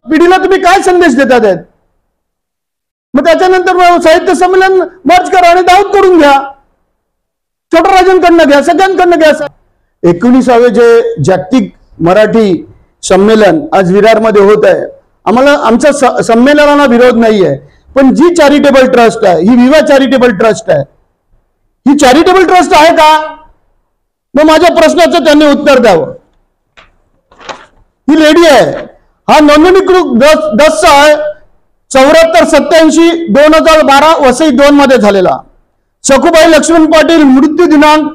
पिढीला तुम्ही काय संदेश देतात आहेत? मग त्याच्यानंतर साहित्य संमेलन मर्ज करा आणि दाऊद करून घ्या, छोटराजांकडनं घ्या, सगळ्यांकडनं घ्या. 19वे जे जागतिक मराठी संमेलन आज विरारमध्ये होत आहे. आम्हाला आमच्या संमेलनाला विरोध नाही आहे, पण जी चॅरिटेबल ट्रस्ट आहे ही विवा चॅरिटेबल ट्रस्ट आहे. ही चॅरिटेबल ट्रस्ट आहे का? मग माझ्या प्रश्नाचं त्यांनी उत्तर द्यावं. ही लेडी आहे, हा नोंदणीकृत दस्त आहे 7487/2012 वसई 2 मध्ये झालेला. सखुबाई लक्ष्मण पाटील मृत्यू दिनांक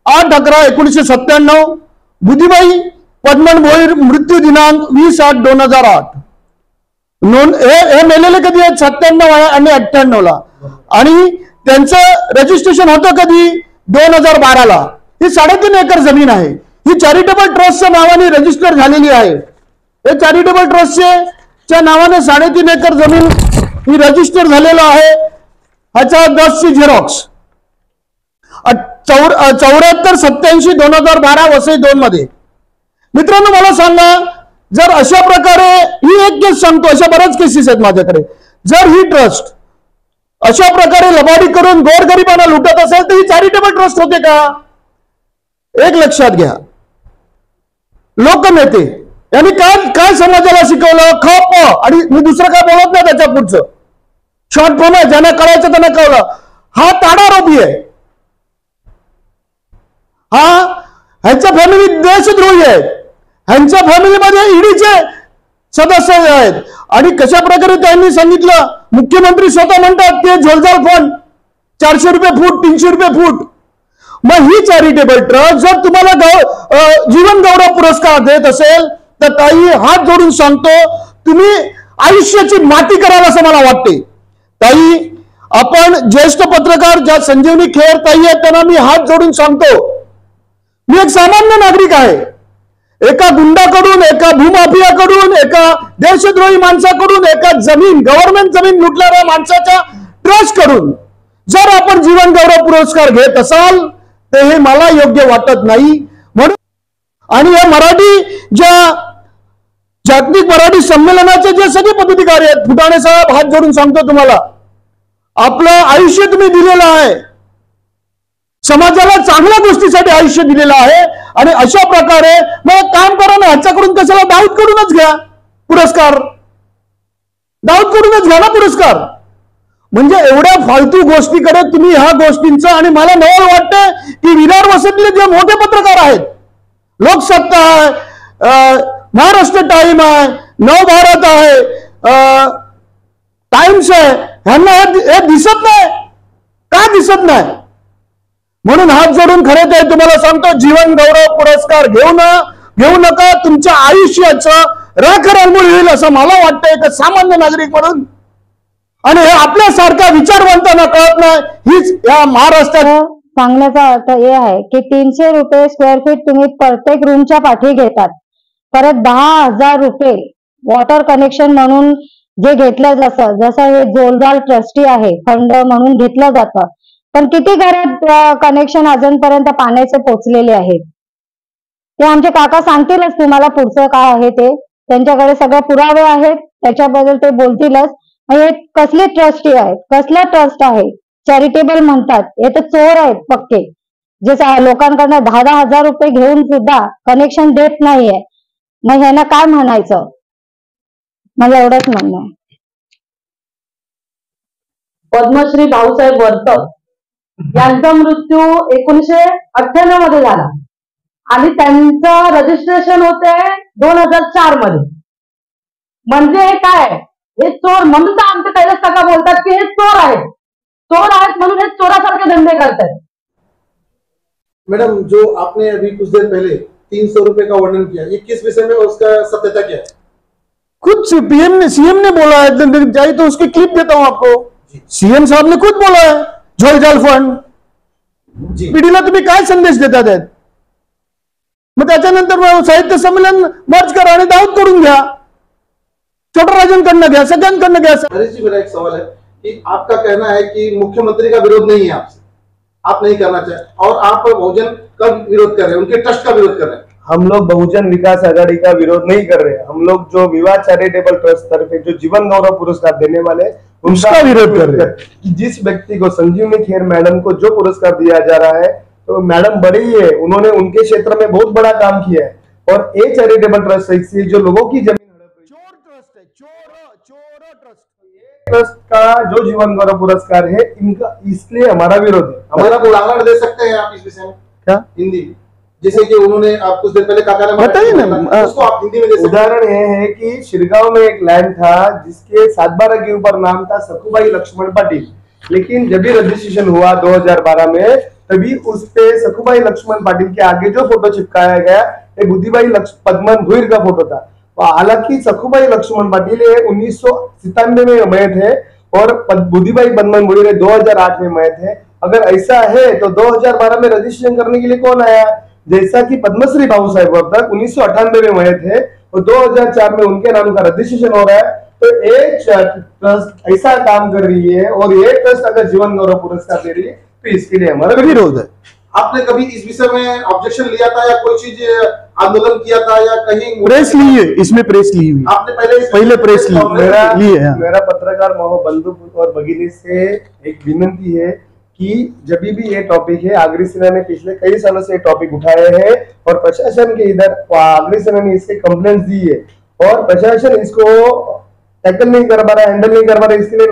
8/11/1997. बुधीबाई पद्मन भोईर मृत्यू दिनांक 20/8/2008. हे मेलेले कधी आहेत? 97 आणि 98 आणि त्यांचं रजिस्ट्रेशन होतं कधी? 2012 ही 3.5 एकर जमीन आहे. ही चॅरिटेबल ट्रस्टच्या नावाने रजिस्टर झालेली आहे. हे चॅरिटेबल ट्रस्टच्या नावाने 3.5 एकर जमीन ही रजिस्टर झालेलं आहे. ह्याच्या 10ची झेरॉक्स 7487/2012 वसई 2 मध्ये. मित्रांनो मला सांगा, जर अशा प्रकारे ही एक केस सांगतो, अशा बऱ्याच केसेस आहेत माझ्याकडे, जर ही ट्रस्ट अशा प्रकारे लबाडी करून गोरगरिबांना लुटत असेल तर ही चॅरिटेबल ट्रस्ट होते का? एक लक्षात घ्या, लोकनेते यांनी काय समाजाला शिकवलं? खप. आणि मी दुसरं काय बोलत नाही, त्याच्या पुढचं शॉर्ट फॉर्म आहे, ज्यांना कळायचं त्यांना कळलं. हा ताडारोपी आहे, हा ह्यांच्या फॅमिली देशद्रोही आहेत, ह्यांच्या फॅमिलीमध्ये ईडीचे सदस्य आहेत. आणि कशा प्रकारे त्यांनी सांगितलं, मुख्यमंत्री स्वतः म्हणतात ते झोलझाल फंड 400 रुपये फूट, 300 रुपये फूट. मग ही चॅरिटेबल ट्रस्ट जर तुम्हाला जीवन गौरव पुरस्कार देत असेल तर ताई हात जोडून सांगतो, तुम्ही आयुष्याची माती कराल असं मला वाटते. ताई, आपण ज्येष्ठ पत्रकार ज्या संजीवनी खेर ताई आहेत त्यांना मी हात जोडून सांगतो, मी एक सामान्य नागरिक आहे. एका गुंडाकडून, एका भूमाफियाकडून, एका देशद्रोही माणसाकडून, एका गव्हर्नमेंट जमीन लुटणाऱ्या माणसाच्या ट्रस्ट कडून जर आपण जीवन गौरव पुरस्कार घेत असाल तर हे मला योग्य वाटत नाही. म्हणून आणि या जागतिक मराठी संमेलनाचे जे सगळे पदाधिकारी आहेत, फुटाणे साहेब हात जोडून सांगतो तुम्हाला, आपलं आयुष्य तुम्ही दिलेलं आहे, समाजाला चांगल्या गोष्टीसाठी आयुष्य दिलेलं आहे. आणि अशा प्रकारे मग काम करा ना, ह्याच्याकडून कशाला? दाऊद कडूनच घ्या पुरस्कार, दाऊद कडूनच घ्या ना पुरस्कार. म्हणजे एवढ्या फालतू गोष्टीकडे तुम्ही ह्या गोष्टींचं. आणि मला नवल वाटतं की विरार वसईतले जे मोठे पत्रकार आहेत, लोकसत्ता आहे, महाराष्ट्र टाइम आहे, नवभारत आहे, टाइम्स आहे, ह्यांना हे दिसत नाही का? दिसत नाही. म्हणून हात जोडून खरे ते तुम्हाला सांगतो, जीवन गौरव पुरस्कार घेऊ नका. तुमच्या आयुष्याचं राखरलमूल होईल असं मला वाटतं एक सामान्य नागरिक म्हणून. आणि हे आपल्यासारख्या विचारवंतांना कळत नाही. हीच या महाराष्ट्रात सांगण्याचा अर्थ हे आहे की 300 रुपये स्क्वेअर फीट तुम्ही प्रत्येक रूमच्या पाठी घेतात. परत 10,000 रुपये वॉटर कनेक्शन म्हणून जे घेतलं जातं, जसं हे जोलदार ट्रस्टी आहे फंड म्हणून घेतलं जातं. पण किती घरात कनेक्शन अजूनपर्यंत पाण्याचे पोचलेले आहेत ते आमचे काका सांगतीलच तुम्हाला पुढचं काय आहे ते. त्यांच्याकडे सगळे पुरावे आहेत, त्याच्याबद्दल ते बोलतीलच. हे कसले ट्रस्टी आहेत, कसला ट्रस्ट आहे, चॅरिटेबल म्हणतात, हे तर चोर आहेत पक्के, जे लोकांकडनं 10,000 रुपये घेऊन सुद्धा कनेक्शन देत नाहीये. मग ह्यांना काय म्हणायचं? मला एवढंच म्हणणं आहे. पद्मश्री भाऊसाहेब वर्तक यांचा मृत्यू 1998 मध्ये झाला आणि त्यांचं रजिस्ट्रेशन होते 2004 मध्ये. म्हणजे काय? हे चोर म्हणून तर आमचे कैलास काका बोलतात की हे चोर आहेत, चोर आहेत म्हणून हे चोरासारखे धंदे करतात. मैडम, जो आपने अभी कुछ देर पहले 300 रुपए का वर्णन किया, ये किस विषय में, उसका सत्यता क्या है? खुद सीएम ने बोला है, चाहिए तो उसकी क्लिप देता हूं आपको. सीएम साहब ने खुद बोला है, झोलझाल फंड. पिढीला तुम्ही काय संदेश देतात आहेत? मग त्याच्यानंतर साहित्य संमेलन मर्ज करा आणि दाऊद करून घ्या, छोटराजांकडनं घ्या, सगळ्यांकडनं घ्या. हरीश जी, मेरा एक सवाल है कि आपका कहना है कि मुख्यमंत्री का विरोध नहीं है आपसे, आप नहीं करना चाहते, और आप बहुजन का विरोध कर रहे हैं, उनके ट्रस्ट का विरोध कर रहे हैं. हम लोग बहुजन विकास आघाड़ी का विरोध नहीं कर रहे। हम लोग जो विवाह चैरिटेबल ट्रस्ट तरफ जो जीवन गौरव पुरस्कार देने वाले उसका विरोध कर रहे हैं। कि जिस व्यक्ति को संजीवनी खेर मैडम को जो पुरस्कार दिया जा रहा है, तो मैडम बड़ी है, उन्होंने उनके क्षेत्र में बहुत बड़ा काम किया है। और ये चैरिटेबल ट्रस्ट से जो लोगों की जमीन चोर ट्रस्ट है, चोर ट्रस्ट। ट्रस्ट का जो जीवन गौरव पुरस्कार है, इनका इसलिए हमारा विरोध है। हमारा उदाहरण दे सकते हैं आप इस विषय में क्या हिंदी में? जैसे कि उन्होंने आप कुछ देर पहले काका ने बताइए ना, उसको आप हिंदी में दे सकते हैं। उदाहरण ये है कि शिरगांव में एक लैंड था जिसके 7/12 के ऊपर नाम था सखुबाई लक्ष्मण पाटिल, लेकिन जब भी रजिस्ट्रेशन हुआ 2012 में, तभी उस पे सखुबाई लक्ष्मण पाटिल के आगे जो फोटो चिपकाया गया ये बुद्धिबाई पद्मन भुईर का फोटो था। हालांकि सखुबाई लक्ष्मण पाटिल 1997 में मरे थे और बुद्धिबाई पद्मन भुईर 2008 में मरे थे। अगर ऐसा है तो 2012 में रजिस्ट्रेशन करने के लिए कौन आया? जैसा कि पद्मश्री बाबू साहेब वर्तक 1998 में मरे थे और 2004 में उनके नाम का रजिस्ट्रेशन हो रहा है। तो एक ट्रस्ट ऐसा काम कर रही है और ये ट्रस्ट अगर जीवन गौरव पुरस्कार दे रही है तो इसके लिए हमारा विरोध है। आपने कभी इस विषय में ऑब्जेक्शन लिया था या कोई चीज आंदोलन किया था या कहीं प्रेस ली है, इसमें प्रेस ली हुई, आपने पहले प्रेस ली है। मेरा पत्रकार बंधु और भगिनी से एक विनती है कि जब भी ये टॉपिक है, आगरी सेना ने पिछले कई सालों से ये टॉपिक उठाए हैं और प्रशासन के इधर आगरी सेना ने इसके कंप्लेंट दी है और प्रशासन इसको टैकल नहीं कर पा रहा, हैंडल नहीं कर पा रहा। इसके लिए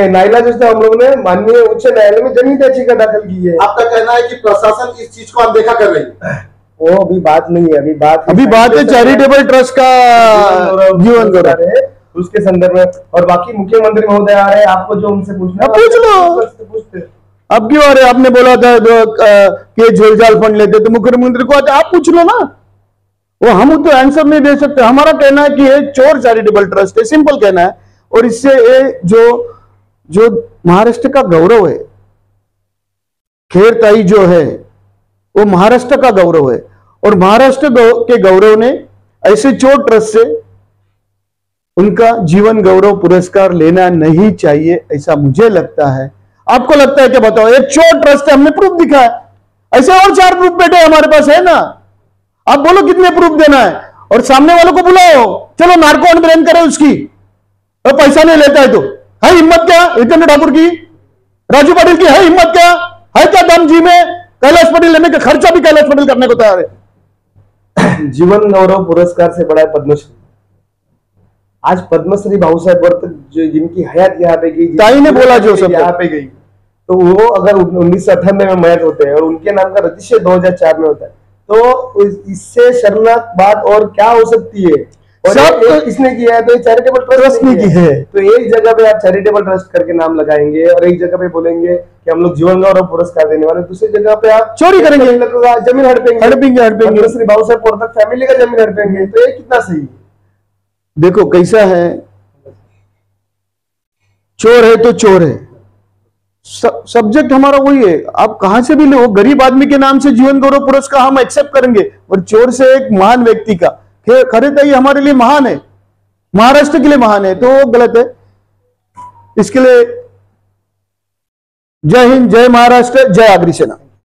नाइला जो हम लोग ने माननीय उच्च न्यायालय में जनहित याचिका दाखिल की है। आपका कहना है कि प्रशासन इस चीज को अनदेखा कर रही है? वो अभी बात नहीं है, अभी बात है चैरिटेबल ट्रस्ट का जीवन गौरव है उसके संदर्भ में। और बाकी मुख्यमंत्री महोदय आ रहे हैं, आपको जो उनसे पूछना है पूछ लो। पूछते अब क्यों आ रहे? आपने बोला था कि झोलझाल फंड लेते तो मुख्यमंत्री को आते, आप पूछ लो ना। वो हम तो आंसर नहीं दे सकते। हमारा कहना है कि ये चोर चैरिटेबल ट्रस्ट है, सिंपल कहना है। और इससे ये जो महाराष्ट्र का गौरव है, खेरताई जो है वो महाराष्ट्र का गौरव है और महाराष्ट्र के गौरव ने ऐसे चोर ट्रस्ट से उनका जीवन गौरव पुरस्कार लेना नहीं चाहिए, ऐसा मुझे लगता है। आपको लगता है क्या? बताओ। एक चोर ट्रस्ट है, हमने प्रूफ दिखा है, ऐसे और 4 प्रूफ बेटे हमारे पास है ना। आप बोलो कितने प्रूफ देना है और सामने वालों को बुलाओ, चलो नार्को अनब्रेन करे उसकी, और पैसा नहीं लेता है तो है हिम्मत क्या? जितेंद्र ठाकुर की, राजू पाटिल की है हिम्मत क्या? है क्या दम जी में? कैलाश पटेल लेने का खर्चा भी कैलाश पटेल करने को तैयार है। जीवन गौरव पुरस्कार से बड़ा है पद्मश्री। आज पद्मश्री बाबू साहेब वर्तक जिनकी हयात यहाँ पे गई, ताई ने बोला जो सब यहाँ पे गई, तो वो अगर 1998 में मयत होते हैं और उनके नाम का रजिस्ट्रेशन 2004 में होता है, तो इससे शर्मनाक बात और क्या हो सकती है? और सब किसने किया है? तो ये चैरिटेबल ट्रस्ट ने की है। तो एक जगह पे आप चैरिटेबल ट्रस्ट करके नाम लगाएंगे और एक जगह पे बोलेंगे कि हम लोग जीवन गौरव पुरस्कार देने वाले, दूसरी जगह पे आप चोरी करेंगे, जमीन हड़पेंगे पद्मश्री बाबू साहेब वर्तक फैमिली का जमीन हड़पेंगे। तो ये कितना सही है? देखो कैसा है, चोर है तो चोर है, सब्जेक्ट हमारा वही है। आप कहां से भी लो, गरीब आदमी के नाम से जीवन गौरव पुरस्कार हम एक्सेप्ट करेंगे, और चोर से एक महान व्यक्ति का, खरीदारी हमारे लिए महान है, महाराष्ट्र के लिए महान है, तो वो गलत है। इसके लिए जय हिंद, जय महाराष्ट्र, जय आगरी सेना।